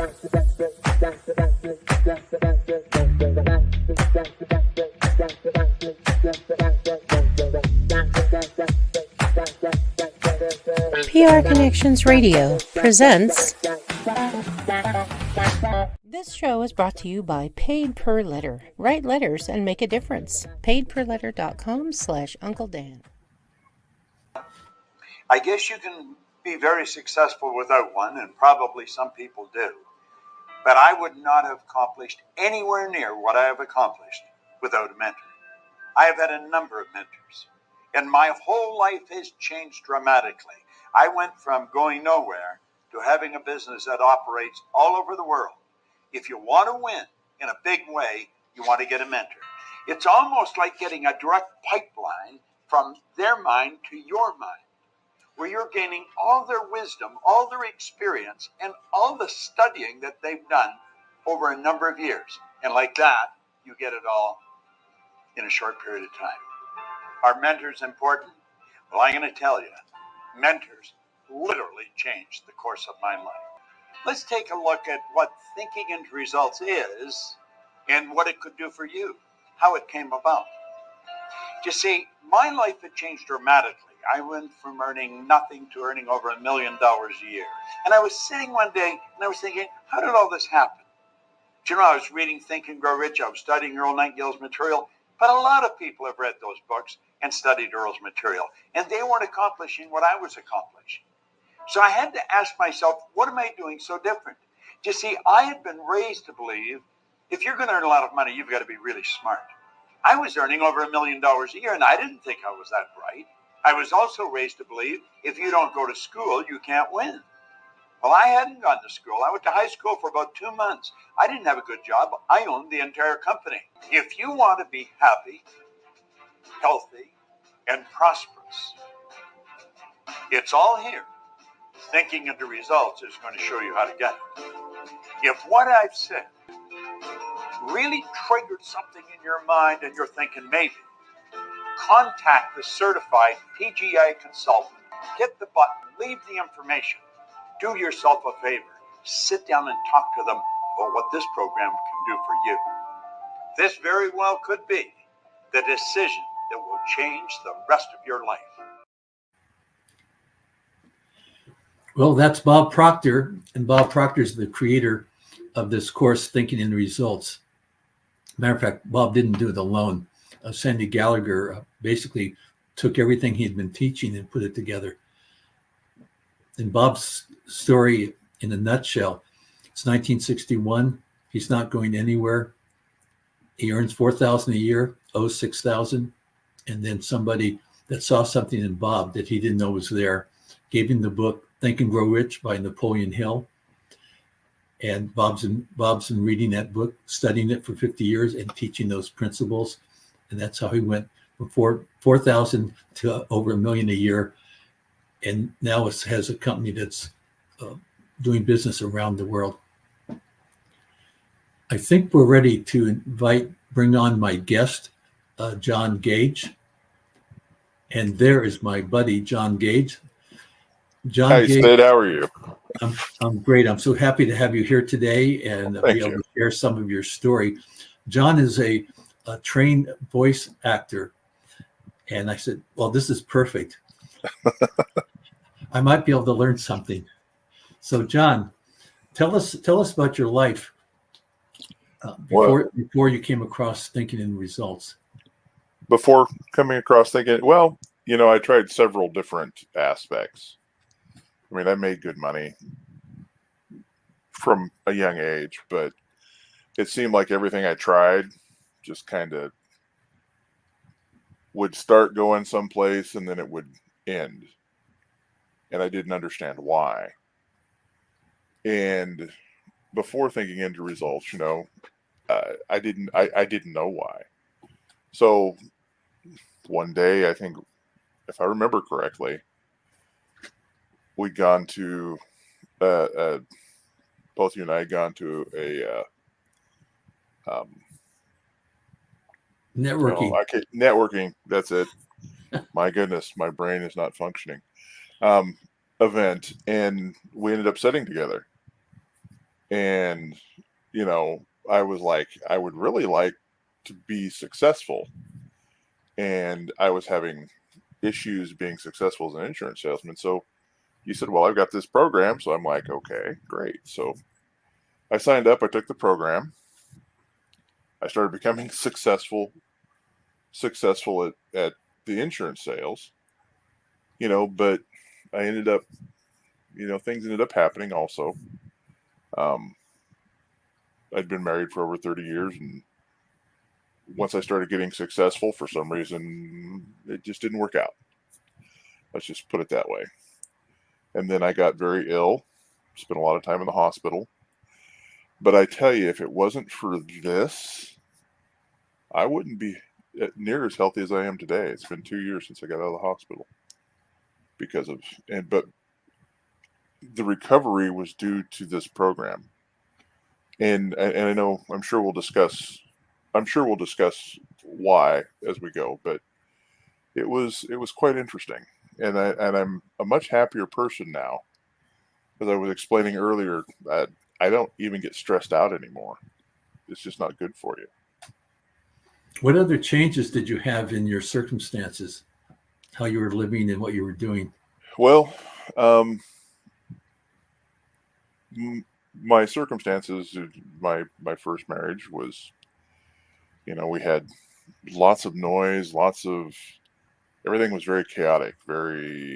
PR Connections Radio presents. This show is brought to you by Paid Per Letter. Write letters and make a difference. paidperletter.com/Uncle Dan. I guess you can be very successful without one, and probably some people do. But I would not have accomplished anywhere near what I have accomplished without a mentor. I have had a number of mentors, and my whole life has changed dramatically. I went from going nowhere to having a business that operates all over the world. If you want to win in a big way, you want to get a mentor. It's almost like getting a direct pipeline from their mind to your mind, where you're gaining all their wisdom, all their experience, and all the studying that they've done over a number of years. And like that, you get it all in a short period of time. Are mentors important? Well, I'm going to tell you, mentors literally changed the course of my life. Let's take a look at what thinking into results is and what it could do for you, how it came about. You see, my life had changed dramatically. I went from earning nothing to earning over $1 million a year. And I was sitting one day and I was thinking, how did all this happen? Do you know, I was reading Think and Grow Rich. I was studying Earl Nightingale's material. But a lot of people have read those books and studied Earl's material, and they weren't accomplishing what I was accomplishing. So I had to ask myself, what am I doing so different? You see, I had been raised to believe if you're going to earn a lot of money, you've got to be really smart. I was earning over $1 million a year, and I didn't think I was that bright. I was also raised to believe if you don't go to school, you can't win. Well, I hadn't gone to school. I went to high school for about 2 months. I didn't have a good job. I owned the entire company. If you want to be happy, healthy, and prosperous, it's all here. Thinking into results is going to show you how to get it. If what I've said really triggered something in your mind and you're thinking maybe, contact the certified PGI consultant. Hit the button, leave the information. Do yourself a favor. Sit down and talk to them about what this program can do for you. This very well could be the decision that will change the rest of your life. Well, that's Bob Proctor, and Bob Proctor is the creator of this course, Thinking in Results. Matter of fact, Bob didn't do it alone. Sandy Gallagher basically took everything he'd been teaching and put it together. In Bob's story, in a nutshell, it's 1961. He's not going anywhere. He earns $4,000 a year, owes $6,000, and then somebody that saw something in Bob that he didn't know was there gave him the book Think and Grow Rich by Napoleon Hill. And Bob's been reading that book, studying it for 50 years, and teaching those principles. And that's how he went from 4,000 to over $1 million a year. And now it has a company that's doing business around the world. I think we're ready to bring on my guest, John Gage. And there is my buddy, John Gage. John Hi, Gage, Sid. How are you? I'm great. I'm so happy to have you here today and be able to share some of your story. John is a trained voice actor. And I said, well, this is perfect. I might be able to learn something. So, John, tell us about your life before you came across Thinking in Results. Before coming across Thinking, well, I tried several different aspects. I mean, I made good money from a young age, but it seemed like everything I tried just kind of would start going someplace and then it would end. And I didn't understand why. And before thinking into results, I didn't know why. So one day, I think, if I remember correctly, we'd gone to, both you and I had gone to a networking. Networking, that's it. My goodness, my brain is not functioning. Event, and we ended up sitting together. And, I was like, I would really like to be successful. And I was having issues being successful as an insurance salesman. So you said, well, I've got this program. So I'm like, okay, great. So I signed up, I took the program, I started becoming successful at the insurance sales, but I ended up, things ended up happening also. Um, I'd been married for over 30 years, and once I started getting successful, for some reason, it just didn't work out. Let's just put it that way. And then I got very ill, spent a lot of time in the hospital. But I tell you, if it wasn't for this, I wouldn't be near as healthy as I am today. It's been 2 years since I got out of the hospital but the recovery was due to this program. And I know I'm sure we'll discuss why as we go, but it was quite interesting. And I'm a much happier person now. As I was explaining earlier, that I don't even get stressed out anymore. It's just not good for you. What other changes did you have in your circumstances, how you were living and what you were doing? Well, my circumstances, my first marriage was, we had lots of noise, everything was very chaotic, there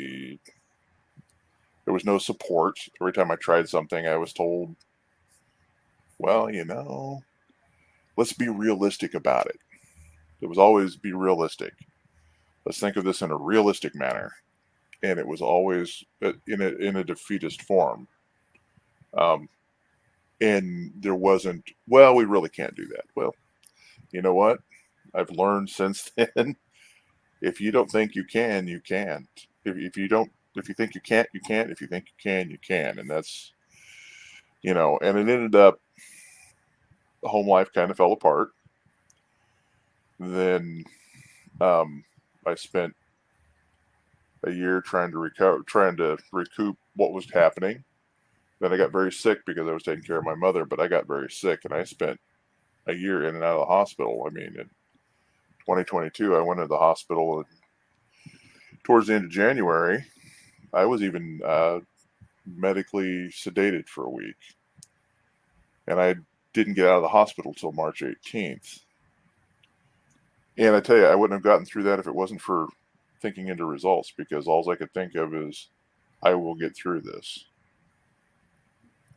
was no support. Every time I tried something, I was told, well, let's be realistic about it. It was always be realistic. Let's think of this in a realistic manner. And it was always in a defeatist form. And there wasn't, well, we really can't do that. Well, you know what? I've learned since then, if you don't think you can, you can't. If you think you can't, you can't. If you think you can, you can. And that's, and it ended up, home life kind of fell apart. Then I spent a year trying to recoup what was happening. Then I got very sick because I was taking care of my mother, but I got very sick and I spent a year in and out of the hospital. I mean, in 2022, I went to the hospital, and towards the end of January, I was even medically sedated for a week. And I didn't get out of the hospital till March 18th. And I tell you, I wouldn't have gotten through that if it wasn't for thinking into results, because all I could think of is, I will get through this.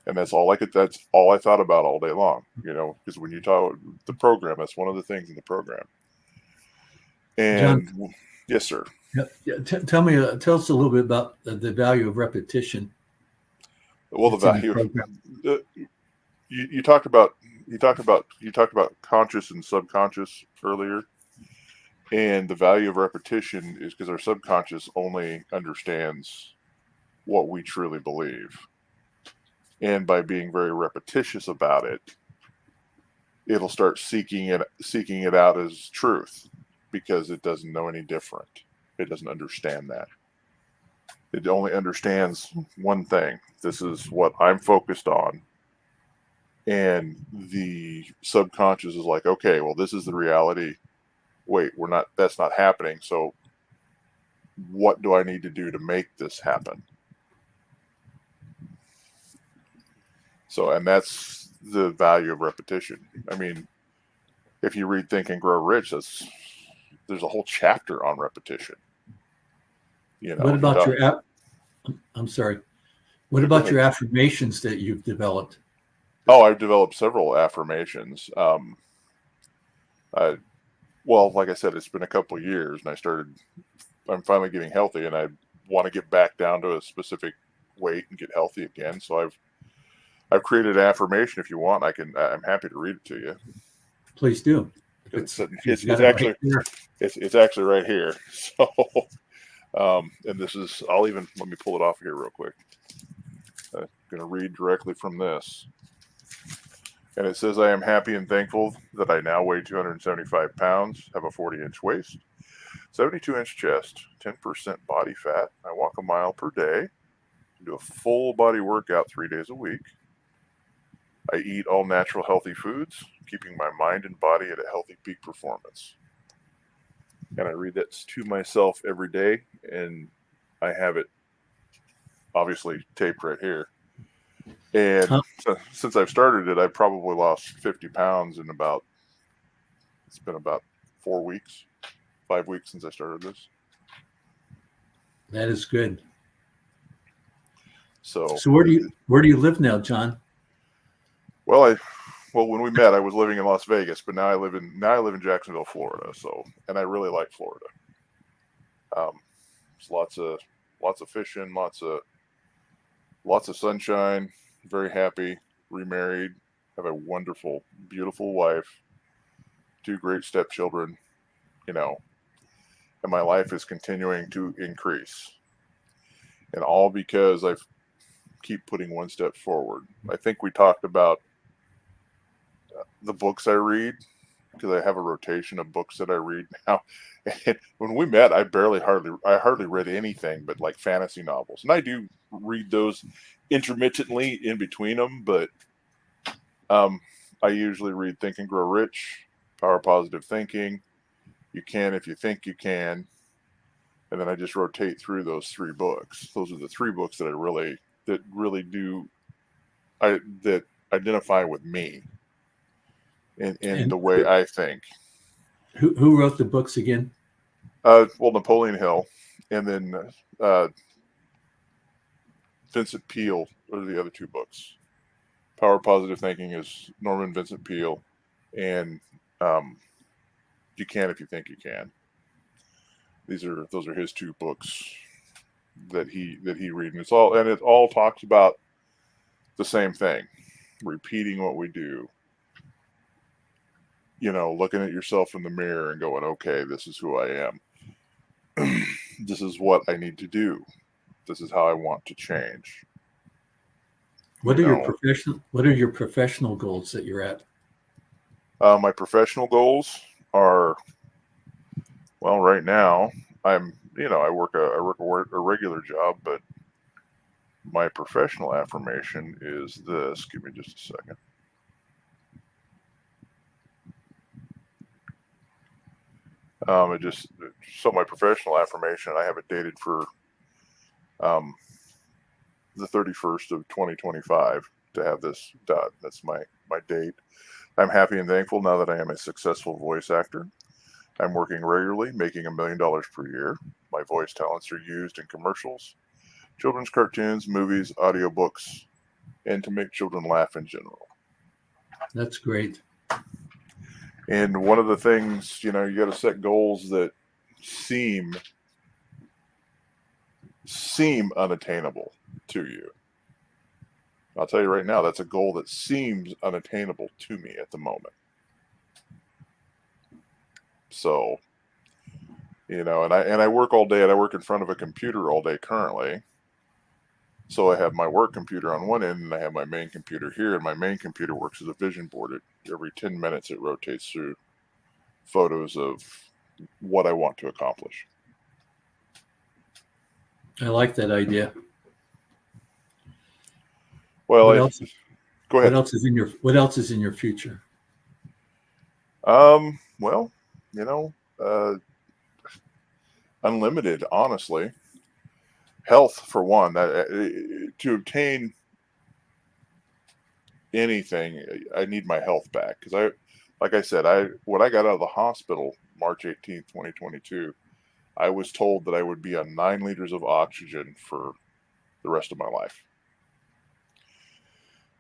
And that's all I thought about all day long, because when you talk the program, that's one of the things in the program. And John, yes, sir. Tell us a little bit about the value of repetition. Well, the value of, you talked about conscious and subconscious earlier. And the value of repetition is because our subconscious only understands what we truly believe. And by being very repetitious about it, it'll start seeking it out as truth, because it doesn't know any different. It doesn't understand that. It only understands one thing. This is what I'm focused on. And the subconscious is like, okay, well, this is the reality. Wait, that's not happening. So what do I need to do to make this happen? So, and that's the value of repetition. I mean, if you read Think and Grow Rich, there's a whole chapter on repetition. What about I'm sorry. What about your affirmations that you've developed? Oh, I've developed several affirmations. Well, like I said, it's been a couple of years, and I'm finally getting healthy, and I want to get back down to a specific weight and get healthy again. So I've created an affirmation. If you want, I'm happy to read it to you. Please do. It's actually right here. So, and this is, let me pull it off here real quick. I'm going to read directly from this. And it says, I am happy and thankful that I now weigh 275 pounds, have a 40-inch waist, 72-inch chest, 10% body fat. I walk a mile per day, do a full body workout 3 days a week. I eat all natural, healthy foods, keeping my mind and body at a healthy peak performance. And I read that to myself every day, and I have it obviously taped right here. And since I've started it, I've probably lost 50 pounds in it's been about 4 weeks, 5 weeks since I started this. That is good. So where do you live now, John? Well, when we met, I was living in Las Vegas, but now I live in Jacksonville, Florida. So, and I really like Florida. There's lots of fishing, lots of sunshine. Very happy, remarried, have a wonderful, beautiful wife, 2 great stepchildren, and my life is continuing to increase, and all because I keep putting one step forward. I think we talked about the books I read, because I have a rotation of books that I read now. And when we met, I hardly read anything but like fantasy novels, and I do read those intermittently in between them. But I usually read Think and Grow Rich, Power of Positive Thinking, You Can If You Think You Can, and then I just rotate through those 3 books. Those are the 3 books that really do that identify with me in the way I think. Who wrote the books again? Napoleon Hill, and then Vincent Peale are the other 2 books. Power of Positive Thinking is Norman Vincent Peale, and You Can If You Think You Can. Those are his 2 books that he read, and it all talks about the same thing: repeating what we do. Looking at yourself in the mirror and going, okay, this is who I am. This is what I need to do. This is how I want to change. What are your professional goals that you're at? My professional goals are, well, right now I work a regular job, but my professional affirmation is this. Give me just a second. My professional affirmation, I have it dated for the 31st of 2025 to have this done. That's my date. I'm happy and thankful now that I am a successful voice actor. I'm working regularly, making $1 million per year. My voice talents are used in commercials, children's cartoons, movies, audiobooks, and to make children laugh in general. That's great. And one of the things, you got to set goals that seem unattainable to you. I'll tell you right now, that's a goal that seems unattainable to me at the moment. So, and I work all day, and I work in front of a computer all day currently. So I have my work computer on one end, and I have my main computer here, and my main computer works as a vision board. Every 10 minutes, it rotates through photos of what I want to accomplish. I like that idea. Well, what else? Go ahead. What else is in your future? Well, unlimited, honestly. Health, for one. To obtain anything, I need my health back, because like I said, when I got out of the hospital March 18th, 2022, I was told that I would be on 9 liters of oxygen for the rest of my life,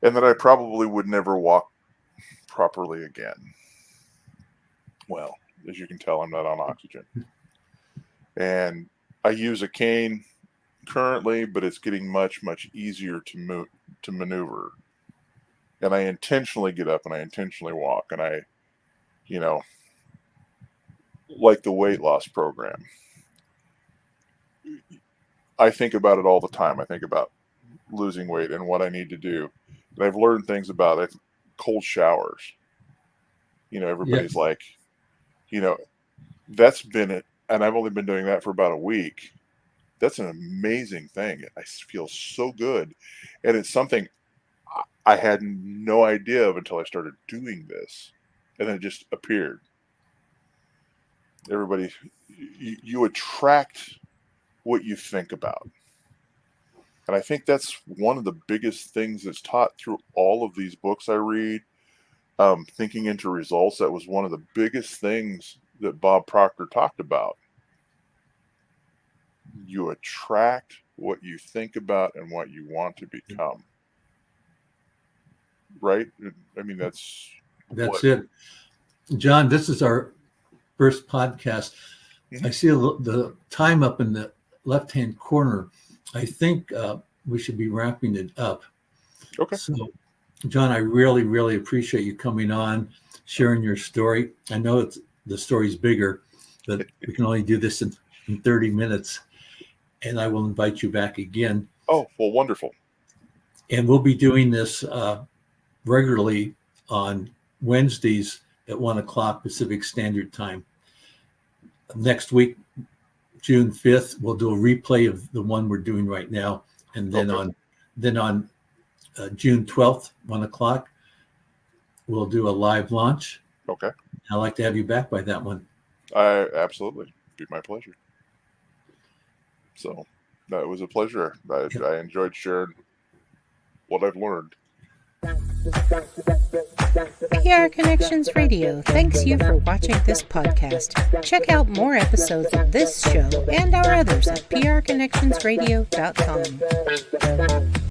and that I probably would never walk properly again. Well, as you can tell, I'm not on oxygen, and I use a cane currently, but it's getting much, much easier to maneuver. And I intentionally get up and I intentionally walk, and I, like the weight loss program, I think about it all the time. I think about losing weight and what I need to do. And I've learned things about it. Cold showers. Everybody's like, that's been it. And I've only been doing that for about a week. That's an amazing thing. I feel so good. And it's something I had no idea of until I started doing this. And then it just appeared. Everybody, you attract what you think about. And I think that's one of the biggest things that's taught through all of these books I read. Thinking into Results, that was one of the biggest things that Bob Proctor talked about. You attract what you think about and what you want to become. Right? I mean, that's it. John, this is our first podcast. I see the time up in the left-hand corner. I think we should be wrapping it up. Okay. So, John, I really, really appreciate you coming on, sharing your story. I know the story's bigger, but we can only do this in 30 minutes. And I will invite you back again. Oh, well, wonderful. And we'll be doing this regularly on Wednesdays at 1 o'clock Pacific Standard Time. Next week, June 5th, we'll do a replay of the one we're doing right now. And then on June 12th, 1 o'clock, we'll do a live launch. Okay. I'd like to have you back by that one. Absolutely. It'd be my pleasure. So it was a pleasure. I enjoyed sharing what I've learned. PR Connections Radio thanks you for watching this podcast. Check out more episodes of this show and our others at prconnectionsradio.com.